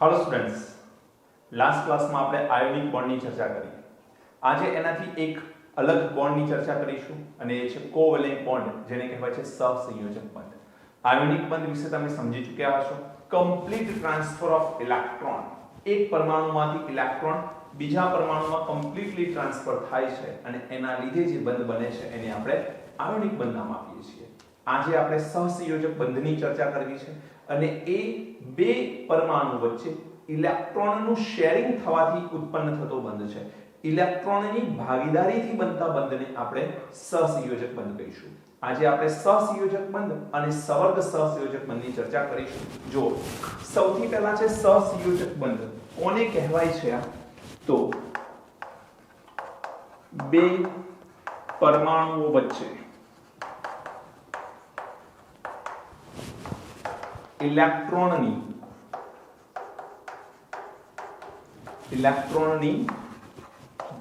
Hello students, last class में આપણે ionic બોન્ડની ચર્ચા કરી। આજે એનાથી એક અલગ બોન્ડની ચર્ચા કરીશું અને એ છે કોવેલેન્ટ બોન્ડ, જેને કહેવાય છે સહસંયોજક બંધ। આયોનિક બંધ વિશે તમે સમજી ચૂક્યા હશો। કમ્પ્લીટ ટ્રાન્સફર ઓફ ઇલેક્ટ્રોન, એક પરમાણુમાંથી ઇલેક્ટ્રોન બીજા પરમાણુમાં કમ્પ્લીટલી ટ્રાન્સફર થાય છે અને એના લીધે જે બંધ બને છે એને આપણે આયોનિક બંધ નામ આપીએ છીએ। આજે આપણે સહસંયોજક બંધની ચર્ચા કરવી છે અને એ બે પરમાણુ વચ્ચે ઇલેક્ટ્રોનનું શેરિંગ થવાથી ઉત્પન્ન થતો બંધ છે। ઇલેક્ટ્રોનની ભાગીદારીથી બનતા બંધને આપણે સહસંયોજક બંધ કહીશું। આજે આપણે સહસંયોજક બંધ અને સવર્ગ સહસંયોજક બંધની ચર્ચા કરીશું। જો સૌથી પહેલા છે સહસંયોજક બંધ, કોને કહેવાય છે? તો બે પરમાણુઓ વચ્ચે ઇલેક્ટ્રોનની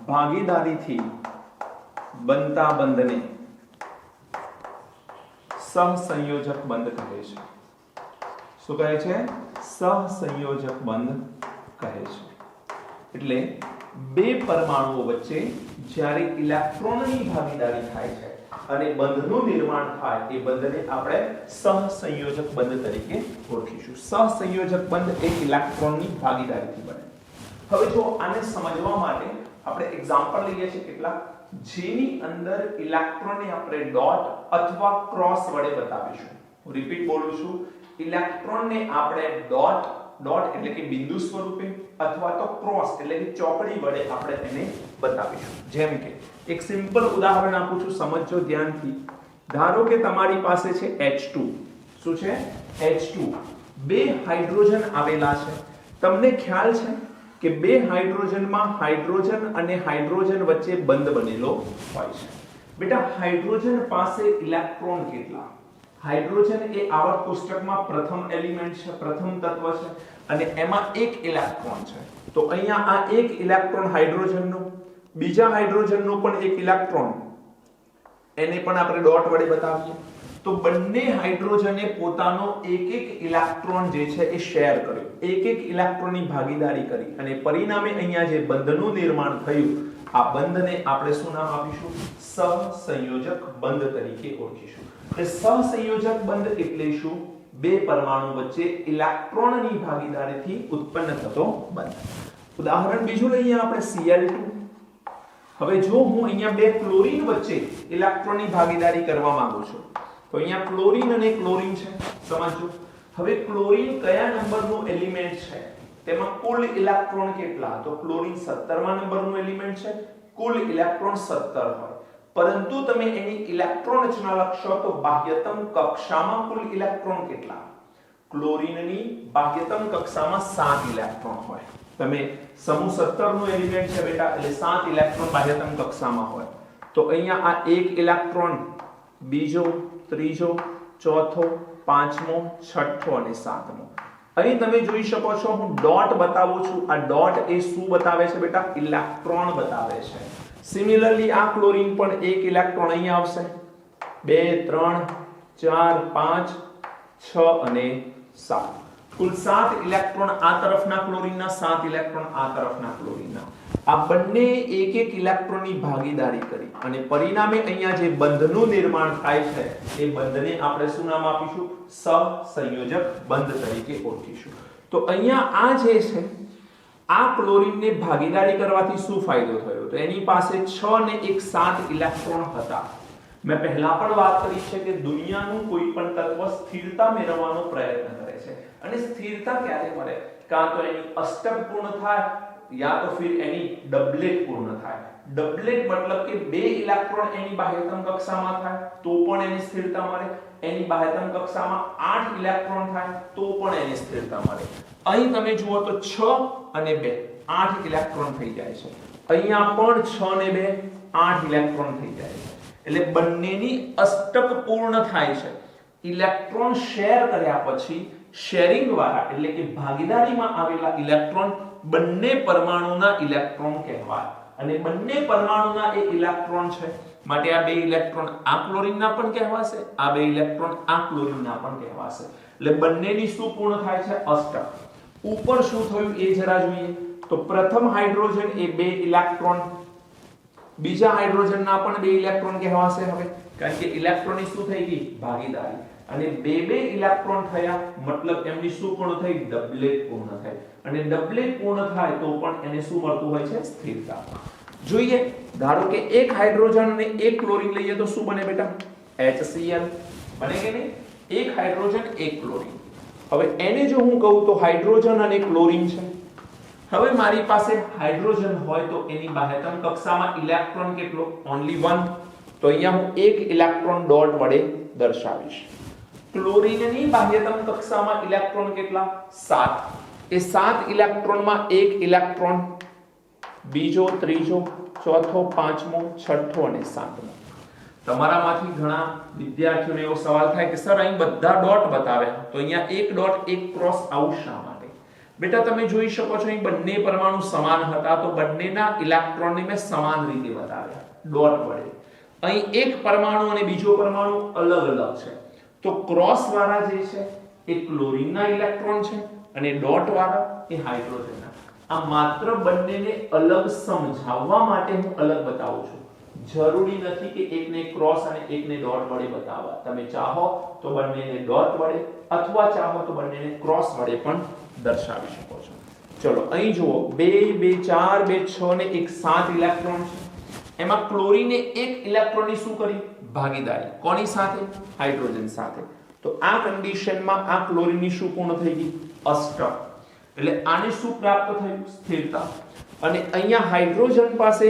ભાગીદારીથી બનતા બંધને સહસંયોજક બંધ કહે છે। શું કહે છે? સહસંયોજક બંધ કહે છે। એટલે બે પરમાણુઓ વચ્ચે જ્યારે ઇલેક્ટ્રોનની ભાગીદારી થાય છે અને બંધનું નિર્માણ થાય, એ બંધને આપણે સહસંયોજક બંધ તરીકે ઓળખીશું। સહસંયોજક બંધ એ ઇલેક્ટ્રોનની ભાગીદારીથી બને। હવે જો આને સમજવા માટે આપણે એક્ઝામ્પલ લઈએ છીએ કેટલા, જેની અંદર ઇલેક્ટ્રોનને આપણે ડોટ અથવા ક્રોસ વડે બતાવીશું। હું રિપીટ બોલું છું, ઇલેક્ટ્રોનને આપણે ડોટ એટલે કે બિંદુ સ્વરૂપે અથવા તો ક્રોસ એટલે કે ચોકડી વડે આપણે એને બતાવીશું। જેમ કે એક સિમ્પલ ઉદાહરણ આપું છું, સમજજો ધ્યાનથી। ધારો કે તમારી પાસે છે H2। શું છે? H2। બે હાઇડ્રોજન આવેલા છે। તમને ખ્યાલ છે કે બે હાઇડ્રોજનમાં હાઇડ્રોજન અને હાઇડ્રોજન વચ્ચે બંધ બનેલો હોય છે। બેટા, હાઇડ્રોજન પાસે ઇલેક્ટ્રોન કેટલા? હાઇડ્રોજન એ આવર્ત કોષ્ટકમાં પ્રથમ એલિમેન્ટ છે, પ્રથમ તત્વ છે અને એમાં એક ઇલેક્ટ્રોન છે। તો અહીંયા આ એક ઇલેક્ટ્રોન હાઇડ્રોજનનો, બીજા હાઇડ્રોજનનો પણ એક ઇલેક્ટ્રોન, એને પણ આપણે ડોટ વડે બતાવીએ તો બંને હાઇડ્રોજને પોતાનો એક ઇલેક્ટ્રોન જે છે એ શેર કર્યો, એક ઇલેક્ટ્રોનની ભાગીદારી કરી અને પરિણામે અહીંયા જે બંધનું નિર્માણ થયું, આ બંધને આપણે શું નામ આપીશું? સહસંયોજક બંધ તરીકે ઓળખીશું। એટલે સહસંયોજક બંધ એટલે શું? બે પરમાણુ વચ્ચે ઇલેક્ટ્રોનની ભાગીદારીથી ઉત્પન્ન થતો બંધ। ઉદાહરણ બીજું લઈએ આપણે, Cl2। હવે જો હું અહીંયા બે ક્લોરીન વચ્ચે ઇલેક્ટ્રોનની ભાગીદારી કરવા માંગુ છું, તો અહીંયા ક્લોરીન અને ક્લોરીન છે, સમજો। હવે ક્લોરીન કયા નંબરનું એલિમેન્ટ છે? તેમાં કુલ ઇલેક્ટ્રોન કેટલા? તો ક્લોરીન 17મા નંબરનું એલિમેન્ટ છે, કુલ ઇલેક્ટ્રોન 17 હોય। પરંતુ તમે એની ઇલેક્ટ્રોન રચના લખશો તો બાહ્યતમ કક્ષામાં કુલ ઇલેક્ટ્રોન કેટલા? ક્લોરીનની બાહ્યતમ કક્ષામાં 7 ઇલેક્ટ્રોન હોય। તમે સમૂહ 17 નું એલિમેન્ટ છે બેટા, એટલે 7 ઇલેક્ટ્રોન બાહ્યતમ કક્ષામાં હોય। તો અહીંયા આ એક ઇલેક્ટ્રોન, બીજો, ત્રીજો, ચોથો, પાંચમો, છઠ્ઠો અને સાતમો। અહીં તમે જોઈ શકો છો, હું ડોટ બતાવું છું। આ ડોટ એ શું બતાવે છે બેટા? ઇલેક્ટ્રોન બતાવે છે। સિમિલરલી આ ક્લોરીન પણ એક ઇલેક્ટ્રોન અહીંયા આવશે, 2 3 4 5 6 અને 7, કુલ 7 ઇલેક્ટ્રોન આ તરફના ક્લોરીનના, 7 ઇલેક્ટ્રોન આ તરફના ક્લોરીનના। આ બંને એક ઇલેક્ટ્રોનની ભાગીદારી કરી અને પરિણામે અહીંયા જે બંધનું નિર્માણ થાય છે, એ બંધને આપણે શું નામ આપીશું? સહસંયોજક બંધ તરીકે ઓળખીશું। તો અહીંયા આ જે છે, આ ક્લોરીનને ભાગીદારી કરવાથી શું ફાયદો થયો? તો એની પાસે 6 ને 1 7 ઇલેક્ટ્રોન હતા। મેં પહેલા પણ વાત કરી છે કે દુનિયાનું કોઈ પણ તત્વ સ્થિરતા મેળવવાનો પ્રયત્ન કરે છે અને સ્થિરતા ક્યારે મળે? કાં તો એની અષ્ટક પૂર્ણ થાય યા તો ફિર એની ડબલેટ પૂર્ણ થાય। ડબલેટ મતલબ કે બે ઇલેક્ટ્રોન એની બાહ્યતમ કક્ષામાં થાય તો પણ એની સ્થિરતા મળે, એની બાહ્યતમ કક્ષામાં 8 ઇલેક્ટ્રોન થાય તો પણ એની સ્થિરતા મળે। અહીં તમે જુઓ તો 6 અને 2 8 ઇલેક્ટ્રોન થઈ જાય છે, અહીંયા પણ 6 ને 2 8 ઇલેક્ટ્રોન થઈ જાય છે। એટલે બંનેની અષ્ટક પૂર્ણ થાય છે। ઇલેક્ટ્રોન શેર કર્યા પછી શેરિંગ વાળા એટલે કે ભાગીદારીમાં આવેલા ઇલેક્ટ્રોન બંને પરમાણુના ઇલેક્ટ્રોન કહેવાય અને બંને પરમાણુના એ ઇલેક્ટ્રોન છે, માટે આ બે ઇલેક્ટ્રોન આ ક્લોરીનના પણ કહેવાશે, આ બે ઇલેક્ટ્રોન આ ક્લોરીનના પણ કહેવાશે। એટલે બંનેની શું પૂર્ણ થાય છે? અષ્ટક। ઉપર શું થયું એ જરા જોઈએ તો પ્રથમ હાઇડ્રોજન એ 2 ઇલેક્ટ્રોન, બીજા હાઇડ્રોજનના પણ 2 ઇલેક્ટ્રોન કહેવાશે હવે, કારણ કે ઇલેક્ટ્રોનની શું થઈ ગઈ ભાગીદારી, અને 2 ઇલેક્ટ્રોન થયા મતલબ એમની શું પૂર્ણ થઈ ડબલેટ પૂર્ણ થઈ, અને ડબલેટ પૂર્ણ થાય તો પણ એને શું મળતું હોય છે સ્થિરતા. જોઈએ ધારો કે એક હાઇડ્રોજન અને એક ક્લોરીન લઈએ તો શું બને બેટા HCl બને કે નહીં, એક હાઇડ્રોજન એક ક્લોરીન. હવે એને જો હું કહું તો હાઇડ્રોજન અને ક્લોરીન છે, હવે મારી પાસે હાઇડ્રોજન હોય તો એની બાહ્યતમ કક્ષામાં ઇલેક્ટ્રોન કેટલો ઓન્લી 1, તો અહીંયા હું એક ઇલેક્ટ્રોન ડોટ વડે દર્શાવીશ. ક્લોરીનની બાહ્યતમ કક્ષામાં ઇલેક્ટ્રોન કેટલા 7, એ 7 ઇલેક્ટ્રોનમાં એક ઇલેક્ટ્રોન, બીજો, ત્રીજો, ચોથો, પાંચમો, છઠ્ઠો અને સાતમો. તમારામાંથી ઘણા વિદ્યાર્થીઓને એવો સવાલ થાય કે સર અહીં બધા ડોટ બતાવ્યા તો અહીંયા એક ડોટ એક ક્રોસ આઉટ શા માટે? બેટા તમે જોઈ શકો છો અહીં બંને પરમાણુ સમાન હતા તો બંનેના ઇલેક્ટ્રોનને મેં સમાન રીતે બતાવ્યા ડોટ વડે. અહીં એક પરમાણુ અને બીજો પરમાણુ અલગ અલગ છે તો ક્રોસ વાળા જે છે એ ક્લોરીનના ઇલેક્ટ્રોન છે અને ડોટ વાળા એ હાઇડ્રોજનના. આ માત્ર બંનેને અલગ સમજાવવા માટે હું અલગ બતાવું છું. જરૂરી નથી કે એકને ક્રોસ અને એકને ડોટ વડે બતાવવા. તમે ચાહો તો બંનેને ડોટ વડે અથવા ચાહો તો બંનેને ક્રોસ વડે પણ દર્શાવી શકો છો. ચલો અહીં જુઓ 2 2 4 2 6 ને 1 7 ઇલેક્ટ્રોન છે. એમાં ક્લોરીને એક ઇલેક્ટ્રોનની શું કરી ભાગીદારી, કોની સાથે હાઇડ્રોજન સાથે. તો આ કન્ડિશનમાં આ ક્લોરીનની શું પૂર્ણ થઈ ગઈ અષ્ટક, એટલે આને શું પ્રાપ્ત થયું સ્થિરતા. અને અહીંયા હાઇડ્રોજન પાસે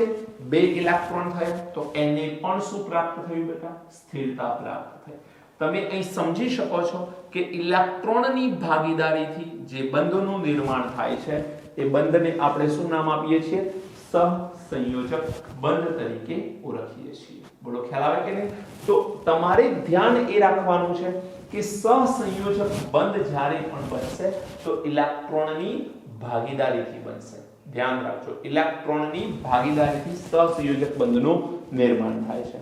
2 ઇલેક્ટ્રોન થયા તો એને પણ શું પ્રાપ્ત થયું બેટા સ્થિરતા પ્રાપ્ત થઈ. તમે અહીં સમજી શકો છો કે ઇલેક્ટ્રોનની ભાગીદારીથી જે બંધનું નિર્માણ થાય છે એ બંધને આપણે શું નામ આપીએ છીએ સહસંયોજક બંધ તરીકે ઓળખીએ છીએ. બોલો ખ્યાલ આવે કે નહીં? તો તમારે ધ્યાન એ રાખવાનું છે કે સહસંયોજક બંધ જ્યારે પણ બનશે તો ઇલેક્ટ્રોનની ભાગીદારીથી બનશે. ધ્યાન રાખજો ઇલેક્ટ્રોનની ભાગીદારીથી સહસંયોજક બંધનું નિર્માણ થાય છે.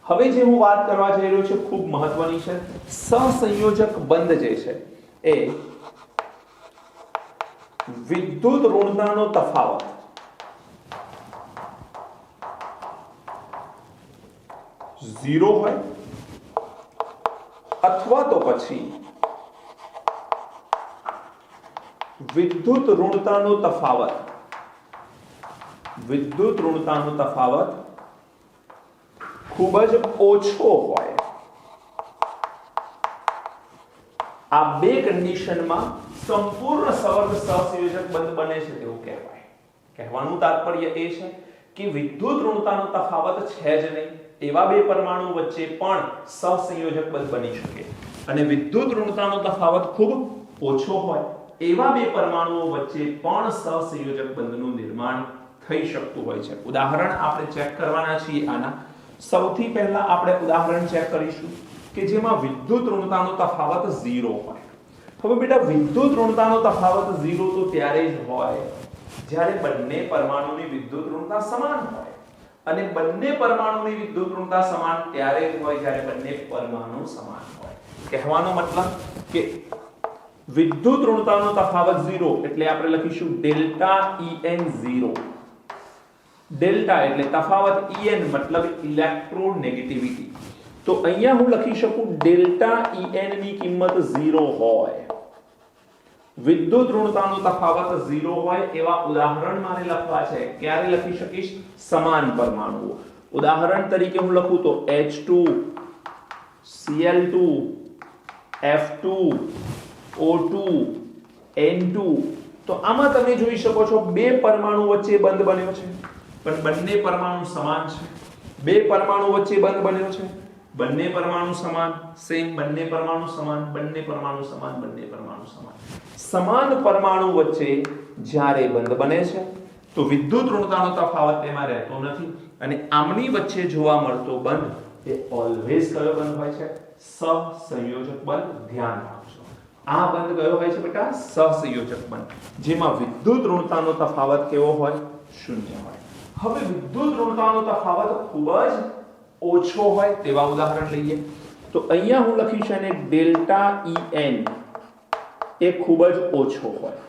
હવે જે હું વાત કરવા જઈ રહ્યો છું ખૂબ મહત્વની છે. સહસંયોજક બંધ જે છે એ વિદ્યુત ઋણતાનો તફાવત ઝીરો હોય અથવા તો પછી વિદ્યુત ઋણતાનો તફાવત ખૂબ જ ઓછો હોય. આ બે કન્ડિશનમાં સંપૂર્ણ સવર્ગ સહસંયોજક બંધ બને છે તેવું કહેવાય. કહેવાનું તાત્પર્ય એ છે કે વિદ્યુત ઋણતાનો તફાવત છે જ નહીં એવા બે પરમાણુ વચ્ચે પણ સહસંયોજક બંધ બની શકે, અને વિદ્યુત ઋણતાનો તફાવત ખૂબ ઓછો હોય એવા બે પરમાણુઓ વચ્ચે પણ સહસંયોજક બંધનું નિર્માણ થઈ શકતું હોય છે. ઉદાહરણ આપણે ચેક કરવાના છીએ આના. સૌથી પહેલા આપણે ઉદાહરણ ચેક કરીશું કે જેમાં વિદ્યુત ઋણતાનો તફાવત 0 હોય. હવે બેટા વિદ્યુત ઋણતાનો તફાવત 0 તો ત્યારે જ હોય જ્યારે બંને પરમાણુની વિદ્યુત ઋણતા સમાન હોય, અને બંને પરમાણુની વિદ્યુત ઋણતા સમાન ત્યારે જ હોય જ્યારે બંને પરમાણુ સમાન હોય. કહેવાનો મતલબ કે વિદ્યુત ઋણતાનો તફાવત 0 એટલે આપણે લખીશું ડેલ્ટા En 0. ડેલ્ટા એટલે તફાવત, En મતલબ ઇલેક્ટ્રોનેગેટિવિટી. તો અહીંયા હું લખી શકું ડેલ્ટા En ની કિંમત 0 હોય, વિદ્યુત ઋણતાનો તફાવત 0 હોય એવા ઉદાહરણ મારે લખવા છે. ક્યારે લખી શકીશ? સમાન પરમાણુઓ. ઉદાહરણ તરીકે હું લખું તો H2 Cl2 F2 O2 N2. તો આમાં તમે જોઈ શકો છો બે પરમાણુ વચ્ચે બંધ બન્યો છે પણ બંને પરમાણુ સમાન છે. બે પરમાણુ વચ્ચે બંધ બન્યો છે, બંને પરમાણુ સમાન, સેમ બંને પરમાણુ સમાન, બંને પરમાણુ સમાન, બંને પરમાણુ સમાન. સમાન પરમાણુ વચ્ચે જ્યારે બંધ બને છે તો વિદ્યુત ઋણતાનો તફાવત તેમાં રહેતો નથી, અને આમની વચ્ચે જોવા મળતો બંધ એ ઓલવેઝ કયો બંધ હોય છે? સહસંયોજક બંધ. ધ્યાન રાખજો આ બંધ કયો હોય છે બેટા? સહસંયોજક બંધ, જેમાં વિદ્યુત ઋણતાનો તફાવત કેવો હોય? 0 હોય. હવે વિદ્યુત ઋણતાનો તફાવત ખૂબ જ ઓછો હોય તેવા ઉદાહરણ લઈએ. તો અહીંયા હું લખીશ અને ડેલ્ટા En એ ખૂબ જ ઓછો હોય,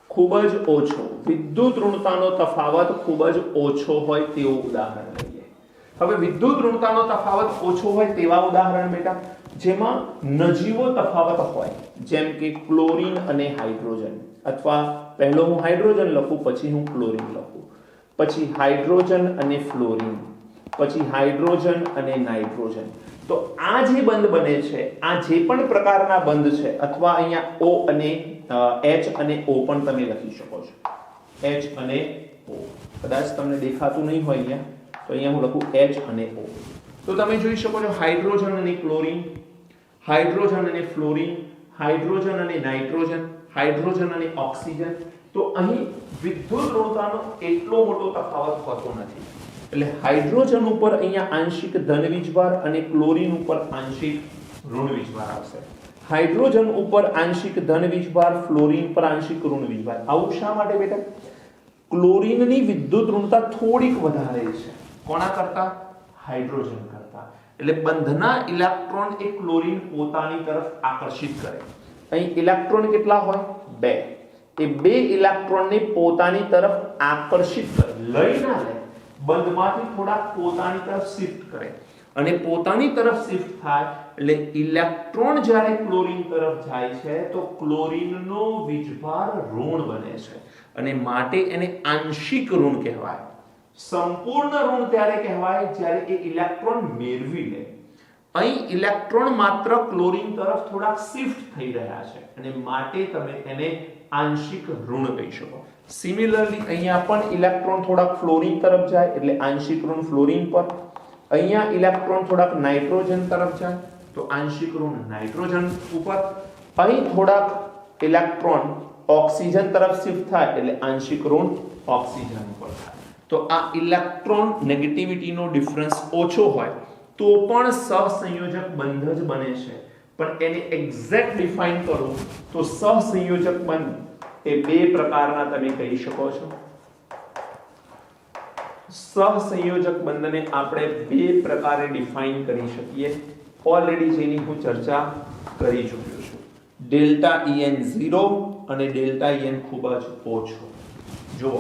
ખૂબ જ ઓછો, વિદ્યુત ઋણતાનો તફાવત ખૂબ જ ઓછો હોય તેવું ઉદાહરણ લઈએ. હવે વિદ્યુત ઋણતાનો તફાવત ઓછો હોય તેવા ઉદાહરણ બેટા જેમાં નજીવો તફાવત હોય, જેમ કે ક્લોરીન અને હાઇડ્રોજન, અથવા પહેલો હું હાઇડ્રોજન લખું પછી હું ક્લોરીન લખું, પછી હાઇડ્રોજન અને ફ્લોરીન, પછી હાઇડ્રોજન અને નાઇટ્રોજન. તો આ જે બંધ બને છે, આ જે પણ પ્રકારના બંધ છે, અથવા અહીંયા O અને H અને O પણ તમે લખી શકો છો. H અને O કદાચ તમને દેખાતું નહીં હોય અહીંયા, તો અહીંયા હું લખું H અને O. તો તમે જોઈ શકો છો હાઇડ્રોજન અને ક્લોરીન, હાઇડ્રોજન અને ફ્લોરીન, હાઇડ્રોજન અને નાઇટ્રોજન, હાઇડ્રોજન અને ઓક્સિજન. તો અહીં વિદ્યુત ઋણતાનો એટલો મોટો તફાવત હોતો નથી. એટલે હાઇડ્રોજન ઉપર અહીંયા આંશિક ધન વીજભાર અને ક્લોરીન ઉપર આંશિક ઋણ વીજભાર આવશે. હાઇડ્રોજન ઉપર આંશિક ધન વીજભાર, ફ્લોરીન પર આંશિક ઋણ વીજભાર. આવું શા માટે બેટા? ક્લોરીનની વિદ્યુત ઋણતા થોડીક વધારે છે કોના કરતા? હાઇડ્રોજન કરતા. એટલે બંધના ઇલેક્ટ્રોન એ ક્લોરીન પોતાની તરફ આકર્ષિત કરે. અહીં ઇલેક્ટ્રોન કેટલા હોય? 2. એ 2 ઇલેક્ટ્રોનને પોતાની તરફ આકર્ષિત કરે, લઈ ના લે, બંધમાંથી થોડા પોતાની તરફ શિફ્ટ કરે. અને પોતાની તરફ શિફ્ટ થાય એટલે ઇલેક્ટ્રોન જ્યારે ક્લોરીન તરફ જાય છે તો ક્લોરીનનો વીજભાર ઋણ બને છે અને માટે એને આંશિક ઋણ કહેવાય. સંપૂર્ણ ઋણ ત્યારે કહેવાય જ્યારે એ ઇલેક્ટ્રોન મેળવી લે. અહીં ઇલેક્ટ્રોન માત્ર ક્લોરીન તરફ થોડાક શિફ્ટ થઈ રહ્યા છે અને માટે તમે તેને આંશિક ઋણ કહી શકો. સિમિલરલી અહીંયા પણ ઇલેક્ટ્રોન થોડાક ફ્લોરીન તરફ જાય એટલે આંશિક ઋણ ફ્લોરીન પર. અહીંયા ઇલેક્ટ્રોન થોડાક નાઇટ્રોજન તરફ જાય તો આંશિક ઋણ નાઇટ્રોજન ઉપર. અહીં થોડાક ઇલેક્ટ્રોન ઓક્સિજન તરફ શિફ્ટ થાય એટલે આંશિક ઋણ ઓક્સિજન ઉપર થાય. તો આ ઇલેક્ટ્રોન નેગેટિવિટીનો ડિફરન્સ ઓછો હોય તો પણ સહસંયોજક બંધ જ બને છે. પણ એને એક્ઝેક્ટ ડિફાઇન કરું તો સહસંયોજક બંધ એ 2 પ્રકારના તમે કહી શકો છો. સહસંયોજક બંધને આપણે 2 પ્રકારે ડિફાઇન કરી શકીએ. ઓલરેડી જેની હું ચર્ચા કરી ચૂક્યો છું. ડેલ્ટા EN 0 અને ડેલ્ટા EN ખૂબ જ ઓછો. જો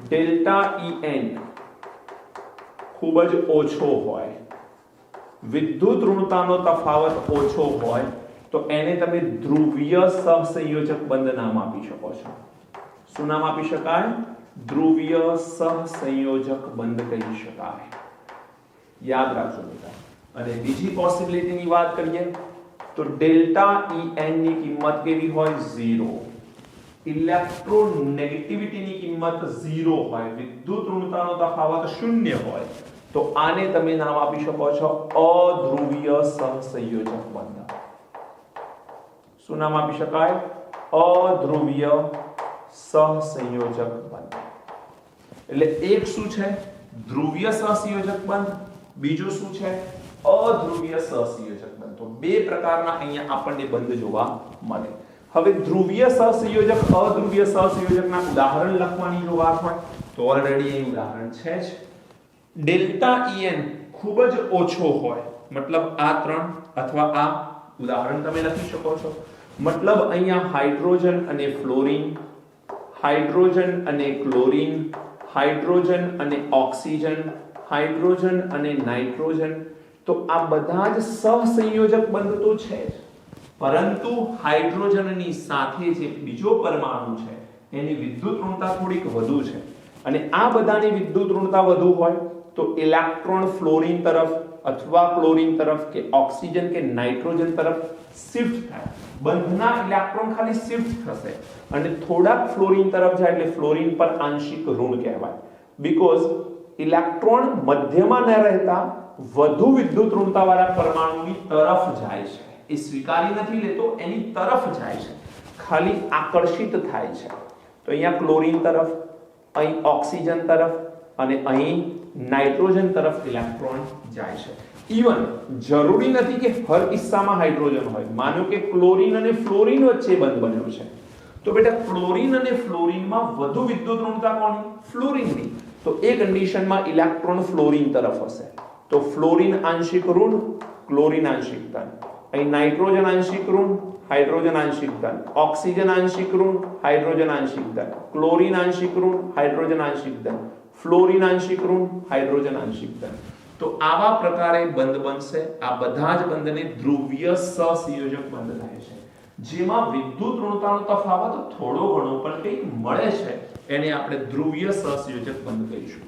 ડેલ્ટા EN ખૂબ જ ઓછો હોય, વિદ્યુત ઋણતાનો તફાવત ઓછો હોય તો એને તમે ધ્રુવીય સહસંયોજક બંધ નામ આપી શકો છો. શું નામ આપી શકાય? ધ્રુવીય સહસંયોજક બંધ કહી શકાય. યાદ રાખજો બેટા. અને બીજી પોસિબિલિટીની વાત કરીએ તો ડેલ્ટા EN ની કિંમત કેવી હોય? 0. ઇલેક્ટ્રોનેગેટિવિટીની કિંમત 0 હોય, વિદ્યુત ઋણતાનો તફાવત 0 હોય તો આને તમે નામ આપી શકો છો અધ્રુવીય સહસંયોજક બંધ. શું નામ આપી શકાય? અધ્રુવીય સહસંયોજક બંધ. એટલે એક શું છે? ધ્રુવીય સહસંયોજક બંધ. બીજું શું છે? અધ્રુવીય સહસંયોજક બંધ. તો 2 પ્રકારના અહીંયા આપણને બંધ જોવા મળે. હવે ધ્રુવીય સહસંયોજક અધ્રુવીય સહસંયોજકના ઉદાહરણ લખવાની જો વાત હોય તો ઓલરેડી અહીં ઉદાહરણ છે જ. ડેલ્ટા EN ખૂબ જ ઓછો હોય, મતલબ આ 3 અથવા આ ઉદાહરણ તમે લખી શકો છો. મતલબ અહીંયા હાઇડ્રોજન અને ફ્લોરીન, હાઇડ્રોજન અને ક્લોરીન, હાઇડ્રોજન અને ઓક્સિજન, હાઇડ્રોજન અને નાઇટ્રોજન. તો આ બધા જ સહસંયોજક બંધ તો છે જ, પરંતુ હાઇડ્રોજનની સાથે જે બીજો પરમાણુ છે એની વિદ્યુત ઋણતા થોડીક વધુ છે. અને આ બધાની વિદ્યુત ઋણતા વધુ હોય તો ઇલેક્ટ્રોન ફ્લોરીન તરફ અથવા ક્લોરીન તરફ કે ઓક્સિજન કે નાઇટ્રોજન તરફ શિફ્ટ થાય. બંધના ઇલેક્ટ્રોન ખાલી શિફ્ટ થશે અને થોડાક ફ્લોરીન તરફ જાય એટલે ફ્લોરીન પર આંશિક ઋણ કહેવાય. બીકોઝ ઇલેક્ટ્રોન મધ્યમાં ન રહેતા વધુ વિદ્યુત ઋણતાવાળા પરમાણુની તરફ જાય છે. એ સ્વીકારી નથી લેતો, એની તરફ જાય છે, ખાલી આકર્ષિત થાય છે. તો અહીંયા ક્લોરીન તરફ, અહીં ઓક્સિજન તરફ અને અહીં નાઇટ્રોજન તરફ ઇલેક્ટ્રોન જાય છે. ઇવન જરૂરી નથી કે હર કિસ્સામાં હાઇડ્રોજન હોય. માનો કે ક્લોરીન અને ફ્લોરીન વચ્ચે બંધ બન્યો છે તો બેટા ક્લોરીન અને ફ્લોરીનમાં વધુ વિદ્યુત ઋણતા કોની? ફ્લોરીનની. તો એ કન્ડિશનમાં ઇલેક્ટ્રોન ફ્લોરીન તરફ હશે તો ફ્લોરીન આંશિક ઋણ, ક્લોરીન આંશિક ધન. અહીં નાઇટ્રોજન આંશિક ઋણ, હાઇડ્રોજન આંશિક ધન, ઓક્સિજન આંશિક ઋણ, હાઇડ્રોજન આંશિક ધન, ક્લોરીન આંશિક ઋણ, હાઇડ્રોજન આંશિક ધન, ફ્લોરીન આંશિક ઋણ, હાઇડ્રોજન આંશિક ધન. તો આવા પ્રકારે બંધ બનશે. આ બધા જ બંધને ધ્રુવીય સહસંયોજક બંધ કહે છે. જેમાં વિદ્યુત ઋણતાનો તફાવત થોડો ઘણો પણ કંઈક મળે છે એને આપણે ધ્રુવીય સહસંયોજક બંધ કહીશું.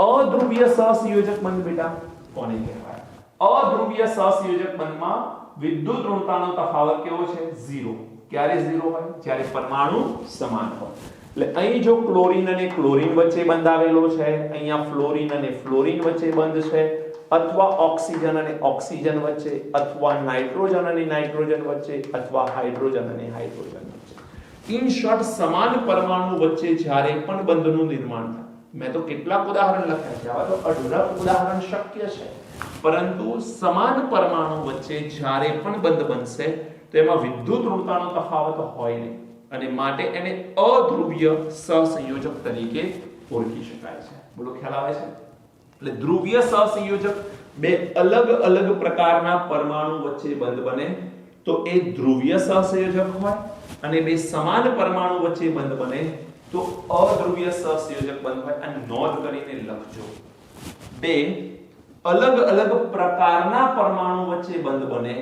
અધ્રુવીય સહસંયોજક બંધ બેટા કોને કહેવાય? અધ્રુવીય સહસંયોજક બંધમાં વિદ્યુત ઋણતાનો તફાવત કેવો છે? 0. ક્યારે 0 હોય? જ્યારે પરમાણુ સમાન હોય. એટલે અહીં જો ક્લોરીન અને ક્લોરીન વચ્ચે બંધ આવેલો છે, અહીંયા ફ્લોરીન અને ફ્લોરીન વચ્ચે બંધ છે, અથવા ઓક્સિજન અને ઓક્સિજન વચ્ચે, અથવા નાઇટ્રોજન અને નાઇટ્રોજન વચ્ચે, અથવા હાઇડ્રોજન અને હાઇડ્રોજન વચ્ચે. ઇન શોર્ટ, સમાન પરમાણુ વચ્ચે જ્યારે પણ બંધનું નિર્માણ થાય. મેં તો કેટલાક ઉદાહરણ લખ્યા છે, આવા તો અઢળક ઉદાહરણ શક્ય છે, પરંતુ સમાન પરમાણુ વચ્ચે જ્યારે પણ બંધ બનશે તો એમાં વિદ્યુત ઋણતાનો તફાવત હોય નહીં અને માટે એને અધ્રુવીય સહસંયોજક તરીકે ઓળખી શકાય છે. બોલો, ખ્યાલ આવે છે? એટલે ધ્રુવીય સહસંયોજક બે અલગ અલગ પ્રકારના પરમાણુ વચ્ચે બંધ બને તો એ ધ્રુવીય સહસંયોજક હોય, અને બે સમાન પરમાણુ વચ્ચે બંધ બને તો અધ્રુવીય સહસંયોજક બંધ હોય. આ નોંધ કરીને લખજો. બે અલગ અલગ પ્રકારના પરમાણુ વચ્ચે બંધ બને,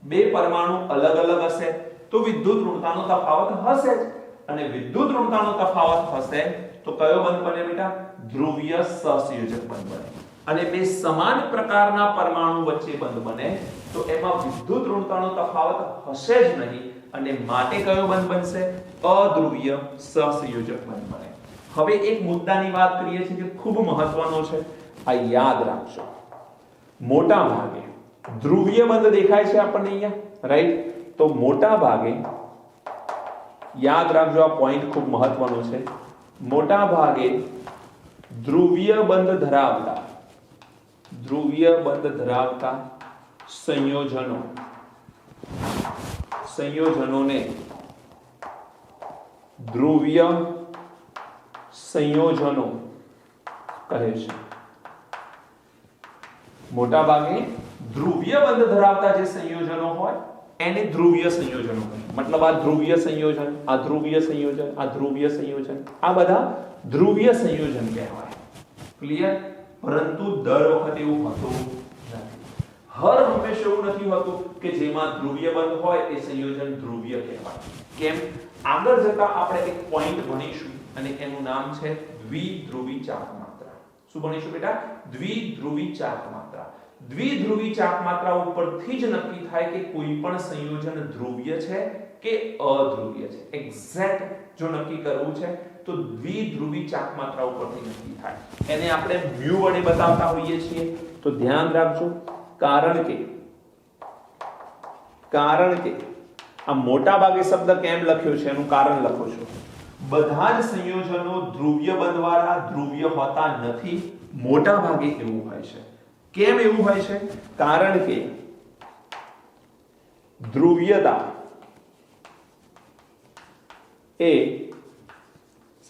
બે પરમાણુ અલગ અલગ હશે તો વિદ્યુત ઋણતાનો તફાવત હશે જ, અને વિદ્યુત ઋણતાનો તફાવત હશે તો કયો બંધ બને બેટા? ધ્રુવીય સહસંયોજક બંધ બને. અને બે સમાન પ્રકારના પરમાણુ વચ્ચે બંધ બને તો એમાં વિદ્યુત ઋણતાનો તફાવત હશે જ નહીં, અને માટે કયો બંધ બનશે? અધ્રુવીય સહસંયોજક બંધ બને. હવે એક મુદ્દાની વાત કરીએ છીએ જે ખૂબ મહત્વનો છે, આ યાદ રાખજો. મોટા ભાગે ધ્રુવીય બંધ દેખાય છે આપણને અહીંયા, રાઈટ? તો મોટા ભાગે યાદ રાખજો, આ પોઈન્ટ ખૂબ મહત્વનો છે. મોટા ભાગે ધ્રુવીય બંધ ધરાવતા સંયોજનોને ધ્રુવીય સંયોજનો કહે છે. મોટા ભાગે ધ્રુવીય બંધ ધરાવતા જે સંયોજનો હોય એને ધ્રુવીય સંયોજનો કહે. મતલબ આ ધ્રુવીય સંયોજન, આ ધ્રુવીય સંયોજન, આ ધ્રુવીય સંયોજન, આ બધા ધ્રુવીય સંયોજન કહેવાય. ક્લિયર? પરંતુ દર વખતે એવું હોતું નથી. હર હંમેશા એવું નથી હોતું કે જેમાં ધ્રુવીય બંધ હોય એ સંયોજન ધ્રુવીય કહેવાય. કેમ? આગળ જતા આપણે એક પોઈન્ટ ભણીશું અને એનું નામ છે દ્વિધ્રુવી ચાક માત્રા. શું ભણીશું બેટા? દ્વિધ્રુવી ચાક માત્રા. દ્વિધ્રુવી ચાક માત્રા ઉપરથી જ નક્કી થાય કે કોઈ પણ સંયોજન ધ્રુવીય છે કે અધ્રુવીય છે. એક્ઝેક્ટ જો નક્કી કરવું છે તો દ્વિધ્રુવી ચાક માત્રા ઉપરથી નક્કી થાય. એને આપણે મ્યુ વડે બતાવતા હોઈએ છીએ. તો ધ્યાન રાખજો, કારણ કે આ મોટા ભાગે શબ્દ કેમ લખ્યો છે એનું કારણ લખો છો. બધા જ સંયોજનો ધ્રુવીય બંધવાળા ધ્રુવીય હોતા નથી. મોટા ભાગે એવું હોય છે. કેમ એવું હોય છે? કારણ કે ધ્રુવીયતા એ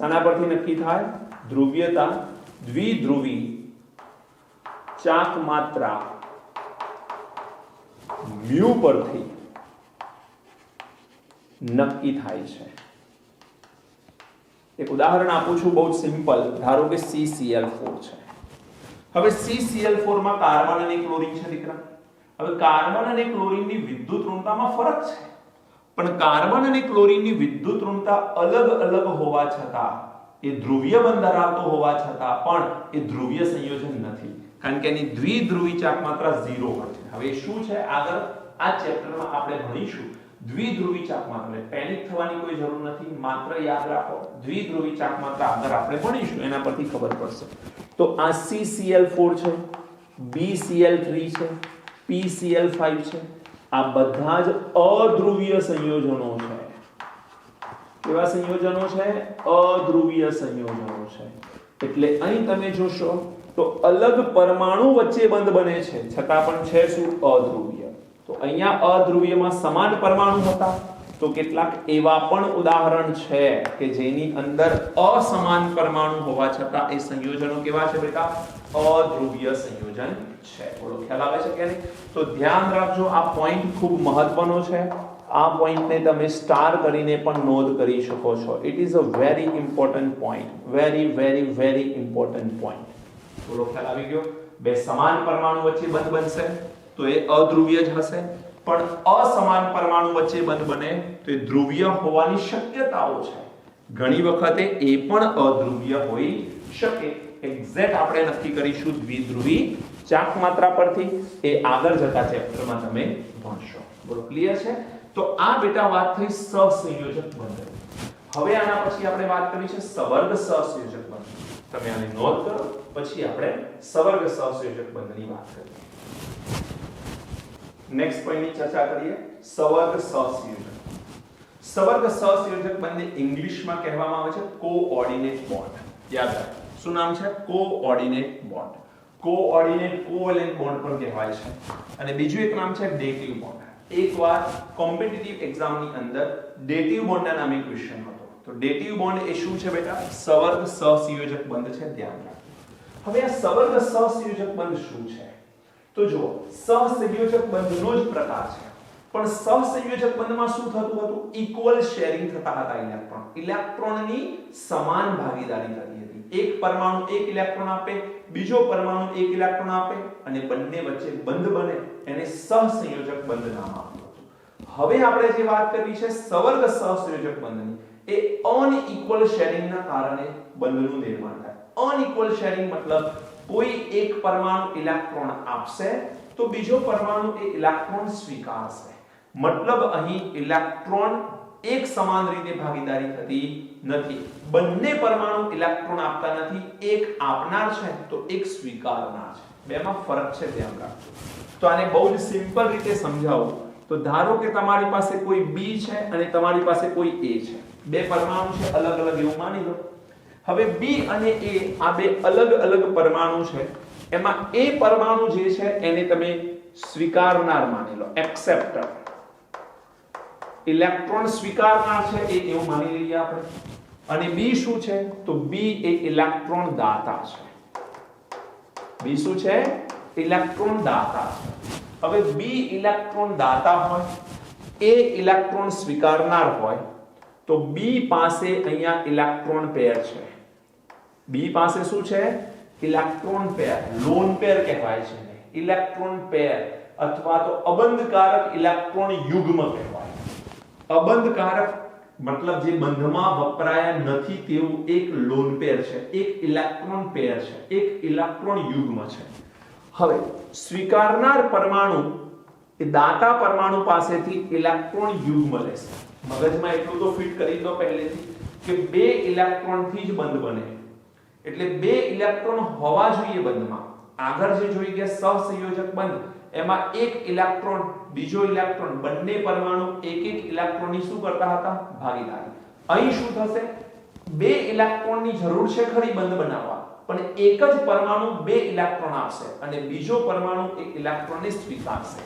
શાના પરથી નક્કી થાય? ધ્રુવીયતા દ્વિધ્રુવી ચાક માત્રા મ્યુ પરથી નક્કી થાય છે. એક ઉદાહરણ આપું છું, બહુ સિમ્પલ. ધારો કે CCl4 છે. હવે CCl4 માં કાર્બન અને ક્લોરીન છે દીકરા. હવે કાર્બન અને ક્લોરીનની વિદ્યુત ઋણતામાં ફરક છે, પણ કાર્બન અને ક્લોરીનની વિદ્યુત ઋણતા અલગ અલગ હોવા છતાં, એ ધ્રુવીય બંધ ધરાવતો હોવા છતાં પણ એ ધ્રુવીય સંયોજન નથી, કારણ કે એની દ્વિધ્રુવી ચાક માત્રા 0 હોય છે. હવે શું છે આગળ આ ચેપ્ટરમાં આપણે ભણીશું દ્વિધ્રુવી ચાક માત્રા. પેનિક થવાની કોઈ જરૂર નથી, માત્ર યાદ રાખો દ્વિધ્રુવી ચાક માત્રા આગળ આપણે ભણીશું, એના પરથી ખબર પડશે. તો આ CCl4 છે, BCl3 છે, PCl5 છે. આ બધા જ અધ્રુવીય સંયોજનો છે. કેવા સંયોજનો છે? અધ્રુવીય સંયોજનો છે. એટલે અહીં તમે જોશો તો અલગ પરમાણુ વચ્ચે બંધ બને છે છતાં પણ છે શું? અધ્રુવીય. તો અહીંયા અધ્રુવીયમાં સમાન પરમાણુ હતા, તો કેટલાક એવા પણ ઉદાહરણ છે કે જેની અંદર અસમાન પરમાણુ હોવા છતાં એ સંયોજનો કેવા છે બેટા? અધ્રુવીય સંયોજન છે. બોલો ખ્યાલ આવે છે કે નહીં? તો ધ્યાન રાખજો, આ પોઈન્ટ ખૂબ મહત્વનો છે. આ પોઈન્ટને તમે સ્ટાર કરીને પણ નોંધ કરી શકો છો. It is a very important point, very very very important point. બોલો ખ્યાલ આવી ગયો? બે સમાન પરમાણુ વચ્ચે બંધ બનશે તો એ અધ્રુવીય જ હશે, પણ અસમાન પરમાણુ વચ્ચે બંધ બને તો એ ધ્રુવીય હોવાની શક્યતાઓ છે. ઘણી વખતે એ પણ અધ્રુવીય હોઈ શકે. એક્ઝેક્ટ આપણે નક્કી કરીશું દ્વિધ્રુવી ચાક માત્રા પરથી. એ આગળ જતા ચેપ્ટરમાં તમે ભણશો. બોલો ક્લિયર છે? તો આ બેટા વાત થઈ સહસંયોજક બંધ. હવે આના પછી આપણે વાત કરી છે સવર્ગ સહસંયોજક બંધ. તમે આની નોંધ કરો, પછી આપણે સવર્ગ સહસંયોજક બંધની વાત કરીએ. નેક્સ્ટ પોઈન્ટની ચર્ચા કરીએ, સવર્ગ સહસંયોજક. સવર્ગ સહસંયોજક બંધને ઇંગ્લિશમાં કહેવામાં આવે છે કોઓર્ડિનેટ બોન્ડ. યાદ રાખો, શું નામ છે? Coordinate bond. Coordinate covalent bond પણ કહેવાય છે. અને બીજું એક નામ છે ડેટિવ બોન્ડ. એકવાર કોમ્પિટિટિવ એક્ઝામની અંદર ડેટિવ બોન્ડના નામે ક્વેશ્ચન હતો. તો ડેટિવ બોન્ડ એ શું છે બેટા? સવર્ગ સહસંયોજક બંધ છે. ધ્યાન રાખો. હવે આ સવર્ગ સહસંયોજક બંધ શું છે? તો જુઓ, સહસંયોજક બંધનો જ પ્રકાર છે, પણ સહસંયોજક બંધમાં શું થતું હતું? ઇક્વલ શેરિંગ થતા હતા ઇલેક્ટ્રોન. ઇલેક્ટ્રોનની સમાન ભાગીદારી થતી હતી. એક પરમાણુ એક ઇલેક્ટ્રોન આપે, બીજો પરમાણુ એક ઇલેક્ટ્રોન આપે અને બંને વચ્ચે બંધ બને, એને સહસંયોજક બંધ નામ આપ્યું હતું. હવે આપણે જે વાત કરવી છે સવર્ગ સહસંયોજક બંધની, એ અનઇક્વલ શેરિંગના કારણે બંધનું નિર્માણ થાય. અનઇક્વલ શેરિંગ મતલબ કોઈ એક પરમાણુ ઇલેક્ટ્રોન આપશે તો બીજો પરમાણુ એ ઇલેક્ટ્રોન સ્વીકારશે. મતલબ અહીં ઇલેક્ટ્રોન એક સમાન રીતે ભાગીદારી થતી નથી. બંને પરમાણુ ઇલેક્ટ્રોન આપતા નથી, એક આપનાર છે તો એક સ્વીકારનાર છે. બેમાં ફરક છે, ધ્યાન રાખજો. તો આને બહુ જ સિમ્પલ રીતે સમજાવું તો ધારો કે તમારી પાસે કોઈ B છે અને તમારી પાસે કોઈ A છે. બે પરમાણુ છે અલગ અલગ એવું માની લો. હવે B અને A આ બે અલગ અલગ પરમાણુ છે. એમાં A પરમાણુ જે છે એને તમે સ્વીકારનાર માની લો, એક્સેપ્ટર. ઇલેક્ટ્રોન સ્વીકારનાર છે એ એવું માની લઈએ આપણે. અને B શું છે? તો B એ ઇલેક્ટ્રોન દાતા છે. B શું છે? ઇલેક્ટ્રોન દાતા છે. હવે B ઇલેક્ટ્રોન દાતા હોય, A ઇલેક્ટ્રોન સ્વીકારનાર હોય, તો B પાસે અહીંયા ઇલેક્ટ્રોન પેર છે. B પાસે શું છે? ઇલેક્ટ્રોન પેર, લોન પેર કહેવાય છે. ઇલેક્ટ્રોન પેર અથવા તો અબંધકારક ઇલેક્ટ્રોન યુગ્મ કહેવાય. અબંધકારક મતલબ જે બંધમાં વપરાયા નથી તેવું એક લોન પેર છે, એક ઇલેક્ટ્રોન પેર છે, એક ઇલેક્ટ્રોન યુગ્મ છે. હવે સ્વીકારનાર પરમાણુ એ દાતા પરમાણુ પાસેથી ઇલેક્ટ્રોન યુગ્મ લેશે. મગજમાં એટલું તો ફિટ કરી દો પહેલેથી કે બે ઇલેક્ટ્રોન થી જ બંધ બને. એટલે બે ઇલેક્ટ્રોન હોવા જોઈએ બંધમાં. આગળ જે જોઈ ગયા સહસંયોજક બંધ, એમાં એક ઇલેક્ટ્રોન બીજો ઇલેક્ટ્રોન બંને પરમાણુ એક એક ઇલેક્ટ્રોનની શું કરતા હતા? ભાગીદારી. અહીં શું થશે? બે ઇલેક્ટ્રોનની જરૂર છે ખરી બંધ બનાવવા, પણ એક જ પરમાણુ બે ઇલેક્ટ્રોન આપશે અને બીજો પરમાણુ એક ઇલેક્ટ્રોનને સ્વીકારશે.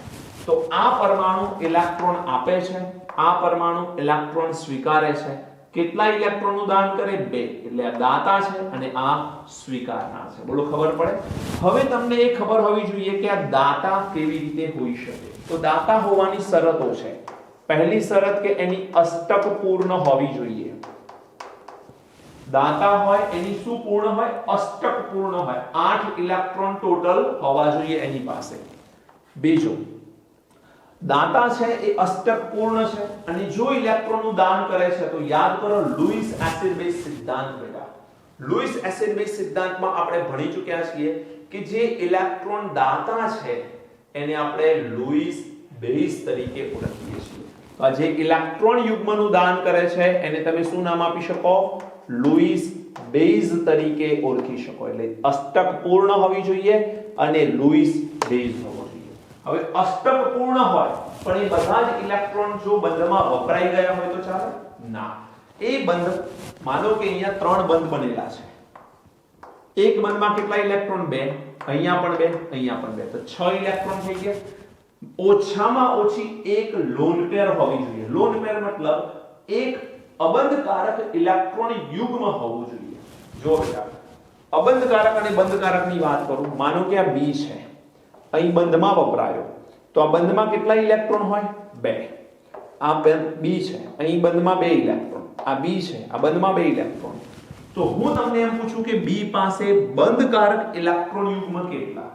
તો આ પરમાણુ ઇલેક્ટ્રોન આપે છે, આ પરમાણુ ઇલેક્ટ્રોન સ્વીકારે છે. કેટલા ઇલેક્ટ્રોનનું દાન કરે? બે. એટલે આ દાતા છે અને આ સ્વીકારનાર છે. બોલો ખબર પડે? હવે તમને એ ખબર હોવી જોઈએ કે આ દાતા કેવી રીતે હોઈ શકે. તો દાતા હોવાની શરતો છે. પહેલી શરત કે એની અષ્ટક પૂર્ણ હોવી જોઈએ. દાતા હોય એની શું પૂર્ણ હોય? અષ્ટક પૂર્ણ હોય. 8 ઇલેક્ટ્રોન ટોટલ હોવા જોઈએ એની પાસે. બીજું, દાતા છે એ અષ્ટક પૂર્ણ છે અને જો ઇલેક્ટ્રોનનું દાન કરે છે તો યાદ કરો લુઈસ એસિડ બેઝ સિદ્ધાંત. બેટા લુઈસ એસિડ બેઝ સિદ્ધાંતમાં આપણે ભણી ચૂક્યા છીએ કે જે ઇલેક્ટ્રોન દાતા છે એને આપણે લુઈસ બેઝ તરીકે ઓળખીએ છીએ. તો આ જે ઇલેક્ટ્રોન યુગ્મનું દાન કરે છે એને તમે શું નામ આપી શકો? લુઈસ બેઝ તરીકે ઓળખી શકો. એટલે અષ્ટક પૂર્ણ હોવી જોઈએ અને લુઈસ બેઝ હોવો જોઈએ. હવે અષ્ટક પૂર્ણ હોય પણ એ બધા જ ઇલેક્ટ્રોન જો બંધમાં વપરાઈ ગયા હોય તો ચાલે? ના. એ બંધ, માનો કે અહીંયા 3 બંધ બનેલા છે. એક બંધમાં કેટલા ઇલેક્ટ્રોન? 2. અહીંયા પણ 2, અહીંયા પણ 2, તો 6 ઇલેક્ટ્રોન થઈ ગયા. ઓછામાં ઓછી એક લોન પેર હોવી જોઈએ. લોન પેર મતલબ એક અબંધકારક ઇલેક્ટ્રોન યુગ્મ હોવું જોઈએ. જો બેટા અબંધકારક અને બંધકારકની વાત કરું, માનો કે આ B છે, અહીં બંધમાં વપરાયો, તો આ બંધમાં કેટલા ઇલેક્ટ્રોન હોય? 2. આ B છે, અહીં બંધમાં 2 ઇલેક્ટ્રોન, આ B છે, આ બંધમાં 2 ઇલેક્ટ્રોન. તો હું તમને એમ પૂછું કે B પાસે બંધકારક ઇલેક્ટ્રોન યુગ્મ કેટલા?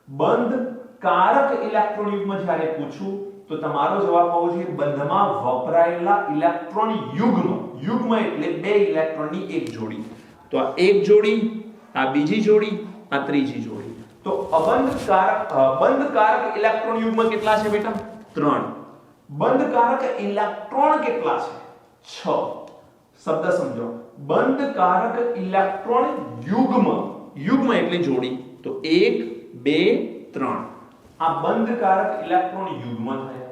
બંધકારક ઇલેક્ટ્રોન યુગ્મ જ્યારે પૂછું તો તમારો જવાબ આવવો જોઈએ બંધમાં વપરાયેલા ઇલેક્ટ્રોન યુગ્મ. યુગ્મ એટલે 2 ઇલેક્ટ્રોનની એક જોડી. તો આ એક જોડી, આ બીજી જોડી, આ ત્રીજી જોડી. તો બંધકારક ઇલેક્ટ્રોન યુગ્મ કેટલા છે બેટા? 3. બંધકારક ઇલેક્ટ્રોન કેટલા છે? 6. શબ્દ સમજો, બંધકારક ઇલેક્ટ્રોન યુગ્મ, યુગ્મ એટલે જોડી, તો 1 2 3. આ બંધકારક ઇલેક્ટ્રોન યુગ્મ થયા.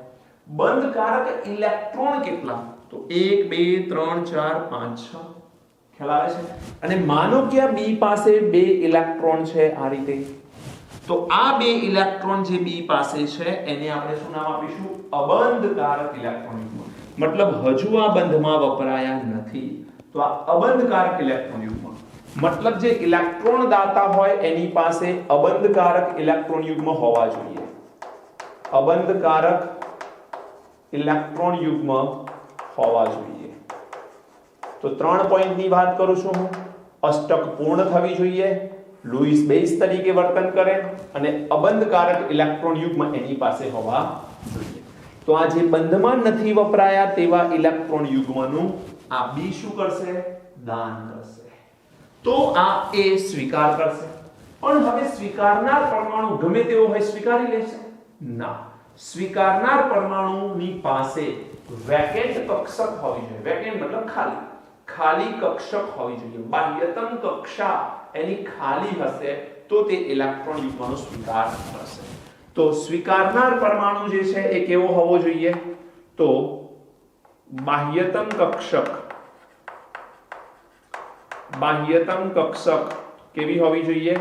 બંધકારક ઇલેક્ટ્રોન કેટલા? તો 1 2 3 4 5 6. ખ્યાલ આવે છે? અને માનો કે આ B પાસે 2 ઇલેક્ટ્રોન છે આ રીતે, તો આ 2 ઇલેક્ટ્રોન જે B પાસે છે એને આપણે શું નામ આપીશું? અબંધકારક ઇલેક્ટ્રોન યુગ્મ. મતલબ હજુ આ બંધમાં વપરાયા નથી, તો આ અબંધકારક ઇલેક્ટ્રોન યુગ્મ. મતલબ જે ઇલેક્ટ્રોન દાતા હોય એની પાસે અબંધકારક ઇલેક્ટ્રોન યુગ્મ હોવા જોઈએ. અબંધકારક ઇલેક્ટ્રોન યુગ્મ હોવા જોઈએ. તો 3 પોઈન્ટની વાત કરું છું હું. અષ્ટક પૂર્ણ થવી જોઈએ, લુઈસ બેઝ તરીકે વર્તન કરે અને અબંધકારક ઇલેક્ટ્રોન યુગ્મ એની પાસે હોવા જોઈએ. તો આ જે બંધમાં નથી વપરાયા તેવા ઇલેક્ટ્રોન યુગ્મનું આ B શું કરશે? દાન કરશે. તો આ A સ્વીકાર કરશે. પણ હવે સ્વીકારનાર પરમાણુ ગમે તેવો હોય સ્વીકારી લેશે? ના. સ્વીકારનાર પરમાણુની પાસે વેકેન્ટ કક્ષક હોવી જોઈએ. વેકેન્ટ મતલબ ખાલી, ખાલી કક્ષક હોવી જોઈએ. બાહ્યતમ કક્ષા એની ખાલી હશે તો તે ઇલેક્ટ્રોન યુગ્મનો સ્વીકાર કરશે. તો સ્વીકારનાર પરમાણુ જે છે એ કેવો હોવો જોઈએ? તો બાહ્યતમ કક્ષક, બાહ્યતમ કક્ષક કેવી હોવી જોઈએ?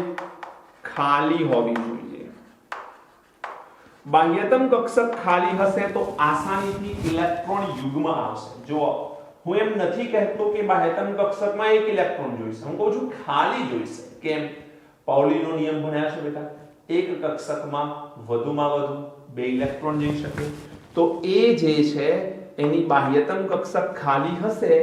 ખાલી હોવી જોઈએ. બાહ્યતમ કક્ષક ખાલી હશે તો આસાનીથી ઇલેક્ટ્રોન યુગ્મ આવશે. જો હું એમ નથી કહેતો કે બાહ્યતમ કક્ષકમાં એક ઇલેક્ટ્રોન જોઈશે, હું કહું છું ખાલી જોઈશે. કેમ? પાઉલીનો નિયમ ભણ્યા છો બેટા? એક કક્ષકમાં વધુમાં વધુ 2 ઇલેક્ટ્રોન જઈ શકે. તો એ જે છે એની બાહ્યતમ કક્ષક ખાલી હશે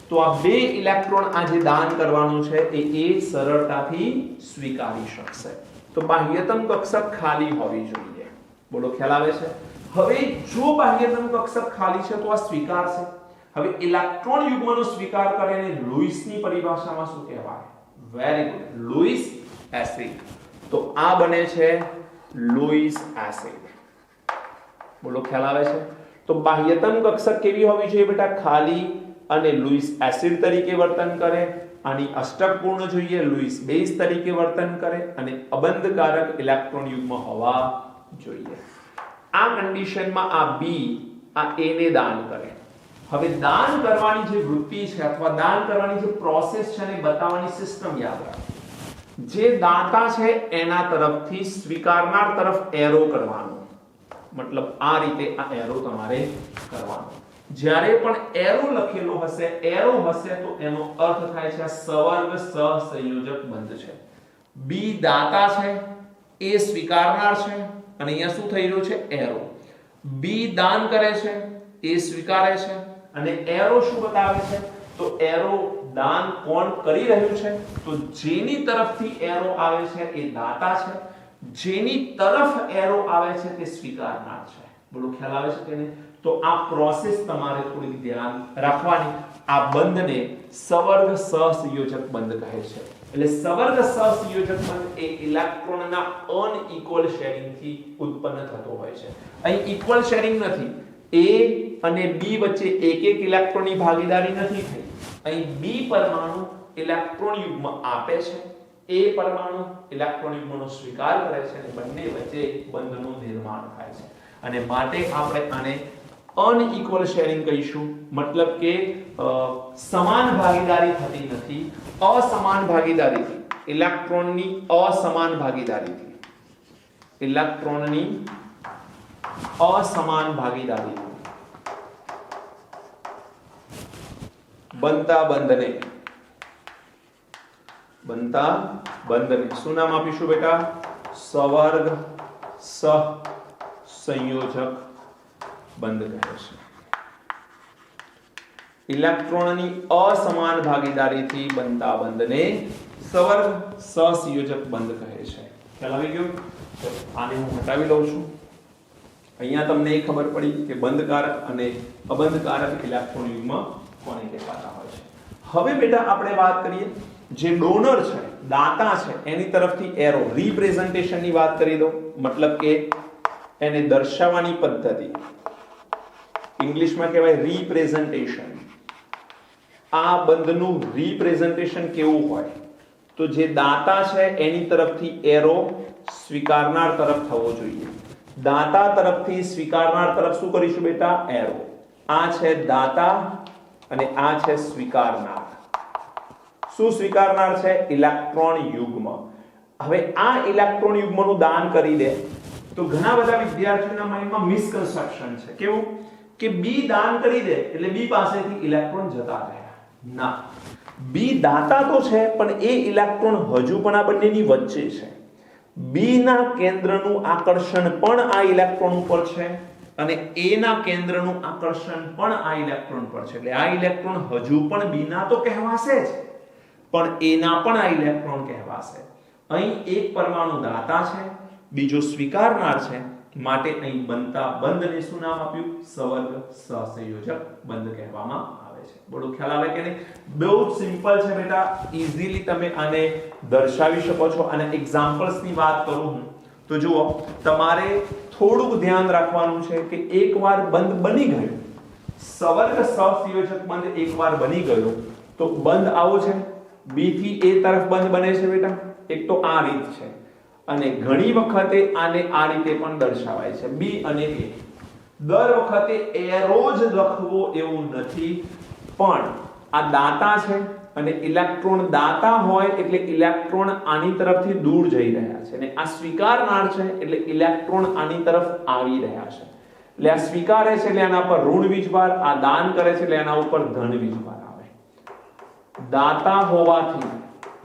તો આ 2 ઇલેક્ટ્રોન આ જે દાન કરવાનું છે એ સરળતાથી સ્વીકારી શકશે. તો બાહ્યતમ કક્ષક ખાલી હોવી જોઈએ. બોલો, ખ્યાલ આવે છે? હવે જો બાહ્યતમ કક્ષક ખાલી છે તો આ સ્વીકારશે. હવે ઇલેક્ટ્રોન યુગ્મનો સ્વીકાર કરે અને લુઈસની પરિભાષામાં શું કહેવાય? Very good, Louis acid. તો આ બને છે લુઈસ એસિડ. બોલો, ખ્યાલ આવે છે? તો બાહ્યતમ કક્ષક કેવી હોવી જોઈએ બેટા? ખાલી અને લુઈસ એસિડ તરીકે વર્તન કરે. આની અષ્ટક પૂર્ણ જોઈએ, લુઈસ બેઝ તરીકે વર્તન કરે અને અબંધકારક ઇલેક્ટ્રોન યુગ્મ હોવા જોઈએ. આ કન્ડિશનમાં આ B આ A ને દાન કરે. હવે દાન કરવાની જે વૃત્તિ છે અથવા દાન કરવાની જે પ્રોસેસ છે એને બતાવવાની સિસ્ટમ યાદ રાખો. જે દાતા છે એના તરફથી સ્વીકારનાર તરફ એરો કરવાનો. મતલબ આ રીતે આ એરો તમારે કરવાનો. જ્યારે પણ એરો લખેલો હશે, એરો હશે તો એનો અર્થ થાય છે સવર્ગ સહસંયોજક બંધ છે. B દાતા છે, A સ્વીકારનાર છે અને અહીંયા શું થઈ રહ્યું છે? એરો. B દાન કરે છે, A સ્વીકારે છે અને એરો શું બતાવે છે? તો એરો દાન કોણ કરી રહ્યું છે? તો જેની તરફથી એરો આવે છે એ દાતા છે, જેની તરફ એરો આવે છે તે સ્વીકારનાર છે. બોલો, ખ્યાલ આવે છે કે નહીં? તો આ પ્રોસેસ તમારે થોડી ધ્યાન રાખવાની. આ બંધને સવર્ગ સહસંયોજક બંધ કહે છે. એટલે સવર્ગ સહસંયોજક બંધ એ ઇલેક્ટ્રોનના અનઇક્વલ શેરિંગ થી ઉત્પન્ન થતો હોય છે. અહીં ઇક્વલ શેરિંગ નથી. A અને B વચ્ચે એક એક ઇલેક્ટ્રોનની ભાગીદારી નથી થઈ. અહીં B પરમાણુ ઇલેક્ટ્રોન યુગ્મ આપે છે, A પરમાણુ ઇલેક્ટ્રોન યુગ્મનો સ્વીકાર કરે છે અને બંને વચ્ચે બંધનું નિર્માણ થાય છે. અને માટે આપણે આને અનઇક્વલ શેરિંગ કહીશું. મતલબ કે સમાન ભાગીદારી થતી નથી. અસમાન ભાગીદારીથી, ઇલેક્ટ્રોનની અસમાન ભાગીદારીથી, ઇલેક્ટ્રોનની અસમાન ભાગીદારીથી બનતા બંધને બનતા બંધને શું નામ આપીશું બેટા? સવર્ગ સહસંયોજક બંધ કહે છે. ઇલેક્ટ્રોનની અસમાન ભાગીદારીથી બનતા બંધને સવર્ગ સહસંયોજક બંધ કહે છે. ખ્યાલ આવી ગયો? તો આને હું હટાવી લઉં છું. અહીંયા તમને એ ખબર પડી કે બંધકારક અને અબંધકારક ઇલેક્ટ્રોન યુગ્મ કોને કહેવાતા હોય છે. હવે બેટા આપણે વાત કરીએ જે ડોનર છે, દાતા છે, એની તરફથી એરો રિપ્રેઝન્ટેશનની વાત કરી દો. મતલબ કે એને દર્શાવવાની પદ્ધતિ ઇંગ્લિશમાં કહેવાય રિપ્રેઝન્ટેશન. આ બંધનું રિપ્રેઝન્ટેશન કેવું હોય? તો જે દાતા છે એની તરફથી એરો સ્વીકારનાર તરફ થવો જોઈએ. દાતા તરફથી સ્વીકારનાર તરફ શું કરીશું બેટા? એરો. આ છે દાતા અને આ છે સ્વીકારનાર. શું સ્વીકારનાર છે? ઇલેક્ટ્રોન યુગ્મ. હવે આ ઇલેક્ટ્રોન યુગ્મનું દાન કરી દે તો ઘણા બધા વિદ્યાર્થીઓના માઇન્ડમાં મિસકન્સેપ્શન છે. કેવું કે બી દાન કરી દે એટલે બી પાસેથી ઇલેક્ટ્રોન જતા રહે. ના, બી દાતા તો છે પણ એ ઇલેક્ટ્રોન હજુ પણ આ બંનેની વચ્ચે છે. બી ના કેન્દ્રનું આકર્ષણ પણ આ ઇલેક્ટ્રોન ઉપર છે અને એ ના કેન્દ્રનું આકર્ષણ પણ આ ઇલેક્ટ્રોન પર છે. એટલે આ ઇલેક્ટ્રોન હજુ પણ બી ના તો કહેવાશે જ પણ એ ના પણ આ ઇલેક્ટ્રોન કહેવાશે. અહીં એક પરમાણુ દાતા છે, બીજો સ્વીકારનાર છે, માટે અહીં બનતા બંધને શું નામ આપ્યું? સવર્ગ સહસંયોજક બંધ કહેવામાં આવે છે. બરોબર, ખ્યાલ આવે કે નહીં? બહુ સિમ્પલ છે બેટા, ઈઝીલી તમે આને દર્શાવી શકો છો. અને એક્ઝામ્પલ્સની વાત કરું હું તો જુઓ, તમારે થોડુંક ધ્યાન રાખવાનું છે કે એકવાર બંધ બની ગયો, સવર્ગ સહસંયોજક બંધ એકવાર બની ગયો તો બંધ આવો છે, બી થી એ તરફ બંધ બને છે બેટા. એક તો આ રીત છે અને ઘણી વખતે આને આ રીતે પણ દર્શાવાય છે, બી અને એ. દર વખતે એરો જ લખવો એવું નથી, પણ આ દાતા છે અને ઇલેક્ટ્રોન દાતા હોય એટલે ઇલેક્ટ્રોન આની તરફથી દૂર જઈ રહ્યા છે અને આ સ્વીકારનાર છે એટલે ઇલેક્ટ્રોન આની તરફ આવી રહ્યા છે. એટલે આ સ્વીકારે છે એટલે આના પર ઋણ વીજભાર, આ દાન કરે છે એટલે આના ઉપર ધન વીજભાર આવે. દાતા હોવાથી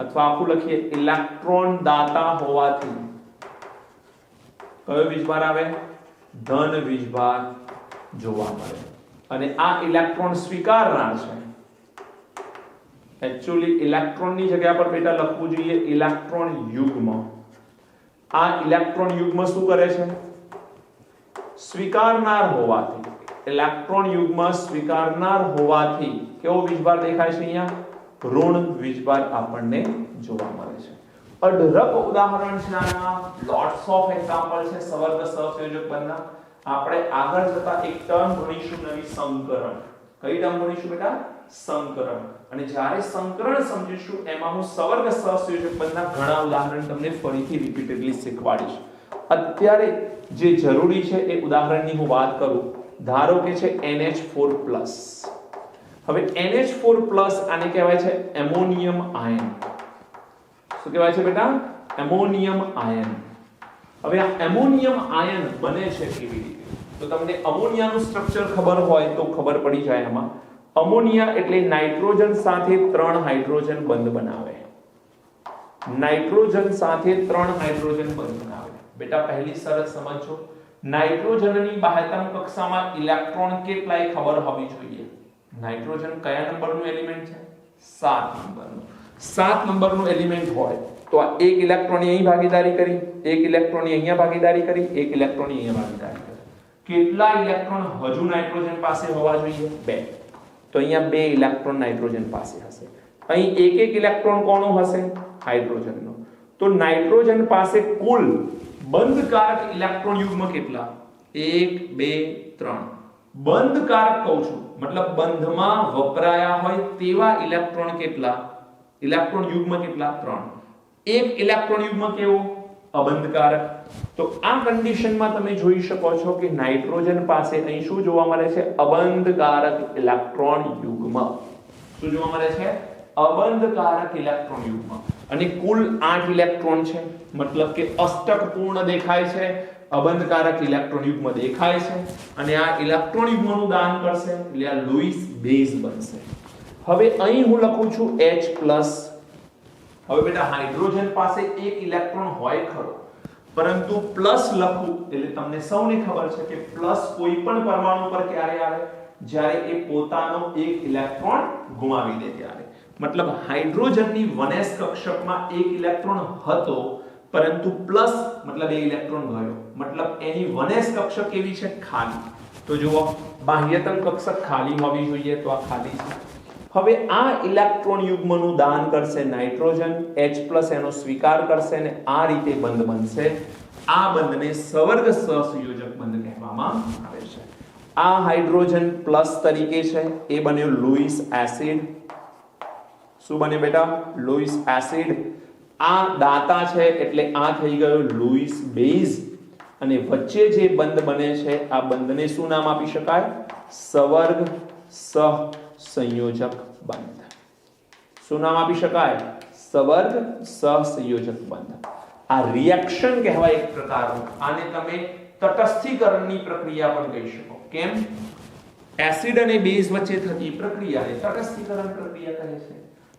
અથવા આખું લખીએ ઇલેક્ટ્રોન દાતા હોવાથી કયો વીજભાર આવે? ધન વીજભાર જોવા મળે. અને આ ઇલેક્ટ્રોન સ્વીકારનાર છે. એક્ચ્યુઅલી ઇલેક્ટ્રોન ની જગ્યા પર બેટા લખવું જોઈએ ઇલેક્ટ્રોન યુગ્મ. આ ઇલેક્ટ્રોન યુગ્મ શું કરે છે? સ્વીકારનાર હોવાથી, ઇલેક્ટ્રોન યુગ્મ સ્વીકારનાર હોવાથી કેવો વીજભાર દેખાય છે? અહીંયા ઋણ વીજભાર આપણને જોવા મળે છે. અઢળક ઉદાહરણ છે આના, લોટ્સ ઓફ એક્ઝામ્પલ છે સવર્ગ સહસંયોજક બંધના. આપણે આગળ જતા એક ટર્મ ભણીશું નવી, સંકરણ. કઈ ટર્મ ભણીશું બેટા? સંકરણ. અને જ્યારે સંકરણ સમજીશું એમાં હું સવર્ગ સહસંયોજક બંધના ઘણા ઉદાહરણ તમને ફરીથી રિપીટેડલી શીખવાડીશ. અત્યારે જે જરૂરી છે એ ઉદાહરણની હું વાત કરું. ધારો કે છે NH4+. હવે NH4+ આને કહેવાય છે એમોનિયમ આયન. શું કહેવાય છે બેટા? Ammonium ion. હવે આ એમોનિયમ આયન બને છે કેવી રીતે? તો તમને અમોનિયાનું સ્ટ્રક્ચર ખબર હોય તો ખબર પડી જાય. એમાં અમોનિયા એટલે નાઇટ્રોજન સાથે 3 હાઇડ્રોજન બંધ બનાવે. નાઇટ્રોજન સાથે 3 હાઇડ્રોજન બંધ બનાવે. બેટા પહેલી શરત સમજો, નાઇટ્રોજનની બાહ્યતમ કક્ષામાં ઇલેક્ટ્રોન કેટલાય ખબર હોવી જોઈએ. નાઇટ્રોજન કયા નંબરનું એલિમેન્ટ છે? 7 નંબરનું. 7 નંબરનું એલિમેન્ટ હોય તો આ એક ઇલેક્ટ્રોનની અહીં ભાગીદારી કરી, એક ઇલેક્ટ્રોનની અહીંયા ભાગીદારી કરી, એક ઇલેક્ટ્રોનની અહીંયા ભાગીદારી કરી. કેટલા ઇલેક્ટ્રોન હજુ નાઇટ્રોજન પાસે હોવા જોઈએ? 2. તો અહીંયા 2 ઇલેક્ટ્રોન નાઇટ્રોજન પાસે હશે. અહીં એક ઇલેક્ટ્રોન કોનો હશે? હાઇડ્રોજનનો. તો નાઇટ્રોજન પાસે કુલ બંધકારક ઇલેક્ટ્રોન યુગ્મ કેટલા? 1 2 3. બંધકારક કહું છું મતલબ બંધમાં વપરાયા હોય તેવા ઇલેક્ટ્રોન કેટલા? ઇલેક્ટ્રોન યુગ્મ કેટલા? 3. એક ઇલેક્ટ્રોન યુગ્મ કેવો? અબંધકારક. તો આ કન્ડિશનમાં તમે જોઈ શકો છો કે નાઇટ્રોજન પાસે અહીં શું જોવા મળે છે? અબંધકારક ઇલેક્ટ્રોન યુગ્મ. શું જોવા મળે છે? અબંધકારક ઇલેક્ટ્રોન યુગ્મ. અને કુલ 8 ઇલેક્ટ્રોન છે, મતલબ કે અષ્ટક પૂર્ણ દેખાય છે, અબંધકારક ઇલેક્ટ્રોન યુગ્મ દેખાય છે અને આ ઇલેક્ટ્રોન યુગ્મનું દાન કરશે એટલે આ લુઈસ બેઝ બનશે. હવે અહીં હું લખું છું H+, હવે બેટા હાઇડ્રોજન પાસે એક ઇલેક્ટ્રોન હોય ખરો, પરંતુ પ્લસ લખું એટલે તમને સૌને ખબર છે કે પ્લસ કોઈ પણ પરમાણુ પર ક્યારે આવે, જ્યારે એ પોતાનો એક ઇલેક્ટ્રોન ગુમાવી દે ત્યારે. મતલબ હાઇડ્રોજનની 1s કક્ષકમાં એક ઇલેક્ટ્રોન હતો, પરંતુ પ્લસ મતલબ એ ઇલેક્ટ્રોન ગયો, મતલબ એની 1s કક્ષક કેવી છે, ખાલી. તો જુઓ બાહ્યતમ કક્ષક ખાલી હોવી જોઈએ, તો આ ખાલી છે. હવે આ ઇલેક્ટ્રોન યુગ્મનું દાન કરશે નાઇટ્રોજન, H+ એનો સ્વીકાર કરશે અને આ રીતે બંધ બનશે. આ બંધને સવર્ગ સહસંયોજક બંધ કહેવામાં આવે છે. આ હાઇડ્રોજન પ્લસ તરીકે છે, એ બન્યો લુઈસ એસિડ. શું બન્યો બેટા, લુઈસ એસિડ. આ દાતા છે એટલે આ થઈ ગયો લુઈસ બેઝ, અને વચ્ચે જે બંધ બને છે આ બંધને શું નામ આપી શકાય, સવર્ગ સહસંયોજક બંધ. શું નામ આપી શકાય, સવર્ગ સહસંયોજક બંધ. આ રિએક્શન કહેવાય એક પ્રકારનું. આને તમે તટસ્થીકરણની પ્રક્રિયા પણ કહી શકો. કેમ, એસિડ અને બેઝ વચ્ચે થતી પ્રક્રિયાને તટસ્થીકરણ પ્રક્રિયા કહે છે.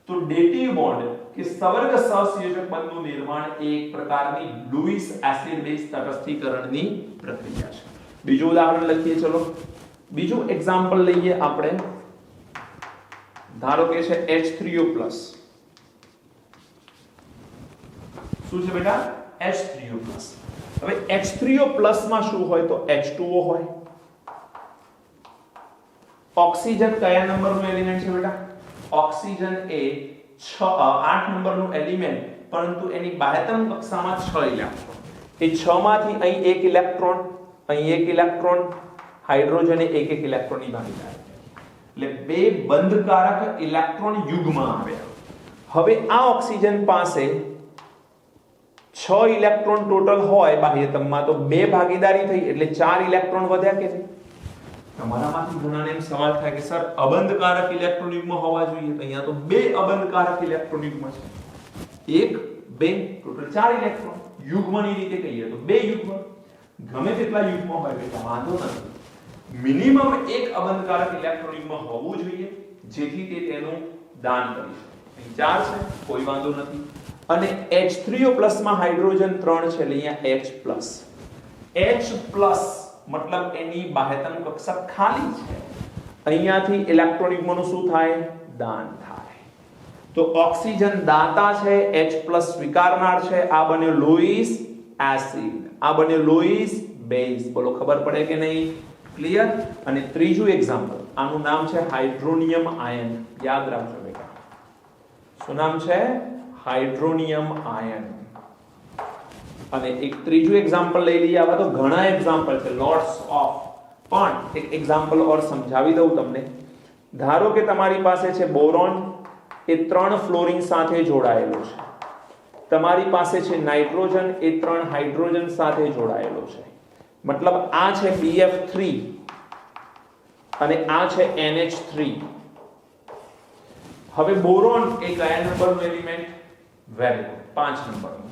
તો ડેટિવ બોન્ડ કે સવર્ગ સહસંયોજક બંધનું નિર્માણ એક પ્રકારની લુઈસ એસિડ બેઝ તટસ્થીકરણની પ્રક્રિયા છે. બીજું ઉદાહરણ લખીએ. ચલો બીજું એક્ઝામ્પલ લઈએ આપણે. ધારો કે છે H3O+. શું છે બેટા, H3O+. હવે H3O+ માં શું હોય, તો H2O હોય. ઓક્સિજન કયા નંબરનું એલિમેન્ટ છે બેટા, ઓક્સિજન એ 8 નંબરનું એલિમેન્ટ, પરંતુ એની બાહ્યતમ કક્ષામાં 6 ઇલેક્ટ્રોન. એ 6 માંથી અહીં એક ઇલેક્ટ્રોન, અહીં એક ઇલેક્ટ્રોન, હાઇડ્રોજને એક ઇલેક્ટ્રોનની ભાગીદારી. એટલે બે બંધકારક ઇલેક્ટ્રોન યુગ્મ આવ્યા. હવે આ ઓક્સિજન પાસે 6 ઇલેક્ટ્રોન ટોટલ હોય બાહ્યતમમાં, તો બે ભાગીદારી થઈ એટલે 4 ઇલેક્ટ્રોન વધ્યા કે નહીં. તમારામાંથી ઘણાને એમ સવાલ થાય કે સર અબંધકારક ઇલેક્ટ્રોન યુગ્મ હોવા જોઈએ, તો અહીંયા તો બે અબંધકારક ઇલેક્ટ્રોન યુગ્મ છે. 1 2 ટોટલ 4 ઇલેક્ટ્રોન. યુગ્મની રીતે કહીએ તો બે યુગ્મ, ગમે તેટલા યુગ્મ હોય બેટા વાંધો નથી, મિનિમમ એક અબંધકારક ઇલેક્ટ્રોન યુગ્મ હોવું જોઈએ, જેથી તે તેનું દાન કરી શકે. અહીં 4 છે, કોઈ વાંધો નથી. અને H3O+ માં હાઇડ્રોજન 3 છે, એટલે અહીંયા H+. મતલબ એની બાહ્યતમ કક્ષક ખાલી છે. અહીંયાથી ઇલેક્ટ્રોન યુગ્મનું શું થાય, દાન થાય. તો ઓક્સિજન દાતા છે, H+ સ્વીકારનાર છે. આ બન્યો લુઈસ એસિડ, આ બન્યો લુઈસ બેઝ. બોલો ખબર પડે કે નહીં, ક્લિયર. અને ત્રીજું એક્ઝામ્પલ, આનું નામ છે હાઇડ્રોનિયમ આયન. યાદ રાખજો બેટા, શું નામ છે, હાઇડ્રોનિયમ આયન. અને એક ત્રીજું એક્ઝામ્પલ લઈ લઈએ. આવા તો ઘણા એક્ઝામ્પલ છે, લોટ્સ ઓફ, પણ એક એક્ઝામ્પલ ઓર સમજાવી દઉં તમને. ધારો કે તમારી પાસે છે બોરોન, એ 3 ફ્લોરિન સાથે જોડાયેલો છે. તમારી પાસે છે નાઇટ્રોજન, એ 3 હાઇડ્રોજન સાથે જોડાયેલો છે. મતલબ આ છે BF3 અને આ છે NH3. હવે બોરોન એ કયા નંબરનું એલિમેન્ટ, વેરી ગુડ, 5 નંબરનું.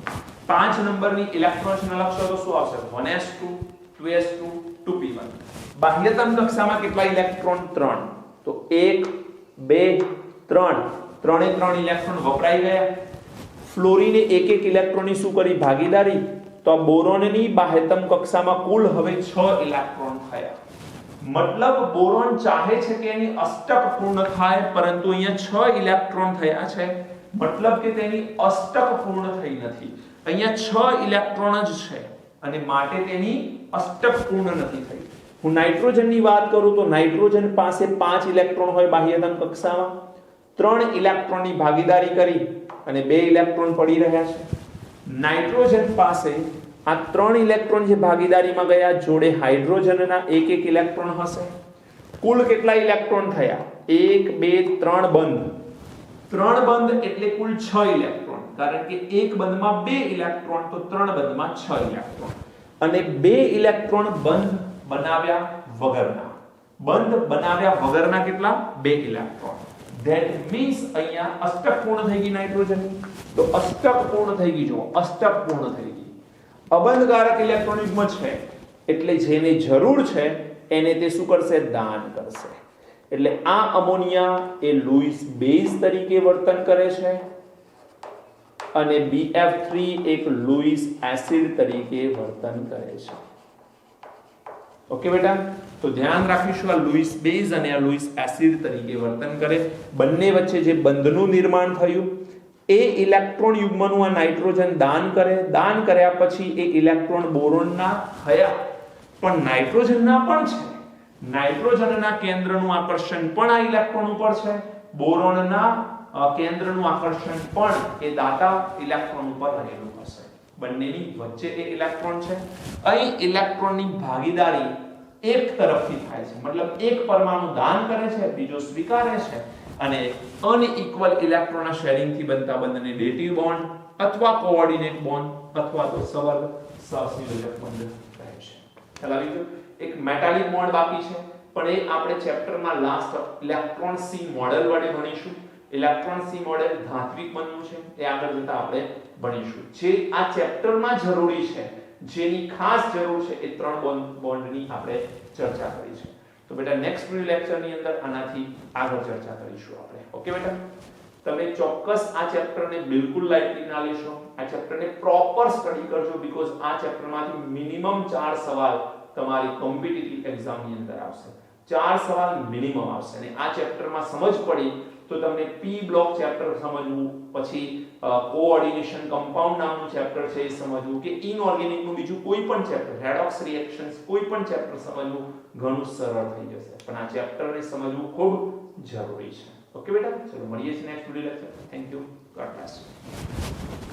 5 નંબરની ઇલેક્ટ્રોન લખશો તો શું આવશે, 1s2 2s2 2p1. બાહ્યતમ કક્ષામાં કેટલા ઇલેક્ટ્રોન, 3. તો 1 2 3, 3 ઇલેક્ટ્રોન વપરાઈ ગયા. ફ્લોરીને એક ઇલેક્ટ્રોનની શું કરી, ભાગીદારી. તો આ બોરોનની બાહ્યતમ કક્ષામાં કુલ હવે 6 ઇલેક્ટ્રોન થયા. મતલબ બોરોન ચાહે છે કે એની અષ્ટક પૂર્ણ થાય, પરંતુ અહીંયા 6 ઇલેક્ટ્રોન થયા છે, મતલબ કે તેની અષ્ટક પૂર્ણ થઈ નથી. અહીંયા 6 ઇલેક્ટ્રોન જ છે અને માટે તેની અષ્ટક પૂર્ણ નથી થઈ. હું નાઇટ્રોજનની વાત કરું તો નાઇટ્રોજન પાસે 5 ઇલેક્ટ્રોન હોય બાહ્યતમ કક્ષામાં, 3 ઇલેક્ટ્રોનની ભાગીદારી કરી અને 2 ઇલેક્ટ્રોન પડી રહ્યા છે. નાઇટ્રોજન પાસે આ 3 ઇલેક્ટ્રોન જે ભાગીદારીમાં ગયા, જોડે હાઇડ્રોજનના એક ઇલેક્ટ્રોન હશે. કુલ કેટલા ઇલેક્ટ્રોન થયા, 1 2 3 બંધ. 3 બંધ એટલે કુલ 6 ઇલેક્ટ્રોન, કારણ કે એક બંધમાં 2 ઇલેક્ટ્રોન, તો 3 બંધમાં 6 ઇલેક્ટ્રોન. અને 2 ઇલેક્ટ્રોન બંધ બનાવ્યા વગરના. બંધ બનાવ્યા વગરના કેટલા, 2 ઇલેક્ટ્રોન. ધેટ મીન્સ અહીંયા અષ્ટક પૂર્ણ થઈ ગઈ નાઇટ્રોજનની. તો અષ્ટક પૂર્ણ થઈ ગઈ, જો અષ્ટક પૂર્ણ થઈ ગઈ. અબંધકારક ઇલેક્ટ્રોન યુગ્મ છે, એટલે જેને જરૂર છે એને તે શું કરશે, દાન કરશે. એટલે આ અમોનિયા એ લુઈસ બેઝ તરીકે વર્તન કરે છે. અને BF3 એક લुईस એસિડ તરીકે વર્તન કરે છે. ઓકે બેટા, તો ધ્યાન રાખીશું આ લुईस બેઝ અને આ લुईस એસિડ તરીકે વર્તન કરે. બંને વચ્ચે જે બંધનું નિર્માણ થયું એ ઇલેક્ટ્રોન યુગ્મનું આ નાઇટ્રોજન દાન કરે. દાન કર્યા પછી એ ઇલેક્ટ્રોન બોરોનના થયા, પણ નાઇટ્રોજનના પણ છે. નાઇટ્રોજનના કેન્દ્રનું આકર્ષણ પણ આ ઇલેક્ટ્રોન ઉપર છે, બોરોનના કેન્દ્રનું આકર્ષણ પણ એ દાતા ઇલેક્ટ્રોન ઉપર રહેલું હશે. બંનેની વચ્ચે એ ઇલેક્ટ્રોન છે. અહીં ઇલેક્ટ્રોનની ભાગીદારી એક તરફથી થાય છે, મતલબ એક પરમાણુ દાન કરે છે, બીજો સ્વીકારે છે, અને અનઇક્વલ ઇલેક્ટ્રોનના શેરિંગથી બનતા બંધને ડેટિવ બોન્ડ અથવા કોઓર્ડિનેટ બોન્ડ અથવા તો સવર્ગ સહસંયોજક બંધ કહે છે. ખ્યાલ આવી ગયો? એક મેટાલિક બોન્ડ બાકી છે, પણ એ આપણે ચેપ્ટરમાં લાસ્ટ ઇલેક્ટ્રોન સી મોડેલ વડે ભણીશું. ઇલેક્ટ્રોન સી મોડેલ ધાત્વિક બંધનું છે, એ આગળ જતા આપણે ભણીશું. જે આ ચેપ્ટરમાં જરૂરી છે, જેની ખાસ જરૂર છે, એ ત્રણ બોન્ડની આપણે ચર્ચા કરી છે. તો બેટા નેક્સ્ટ વિડિયો લેક્ચરની અંદર આનાથી આગળ ચર્ચા કરીશું આપણે. ઓકે બેટા, તમે ચોક્કસ આ ચેપ્ટરને બિલકુલ લાઇટલી ના લેશો. આ ચેપ્ટરને પ્રોપર સ્ટડી કરજો, બીકોઝ આ ચેપ્ટરમાંથી મિનિમમ 4 સવાલ તમારી કોમ્પિટિટિવ એક્ઝામની અંદર આવશે. 4 સવાલ મિનિમમ આવશે, અને આ ચેપ્ટરમાં સમજ પડી તો તમને પી બ્લોક ચેપ્ટર સમજવું, પછી કોઓર્ડિનેશન કમ્પાઉન્ડ નામનું ચેપ્ટર છે એ સમજવું, કે ઇનઓર્ગેનિક નું બીજું કોઈ પણ ચેપ્ટર, રેડોક્સ રિએક્શન્સ કોઈ પણ ચેપ્ટર સમજવું ઘણું સરળ થઈ જશે. પણ આ ચેપ્ટરને સમજવું ખૂબ જરૂરી છે. ઓકે બેટા, ચલો મળીએ છીએ next video lecture. Thank you. God bless.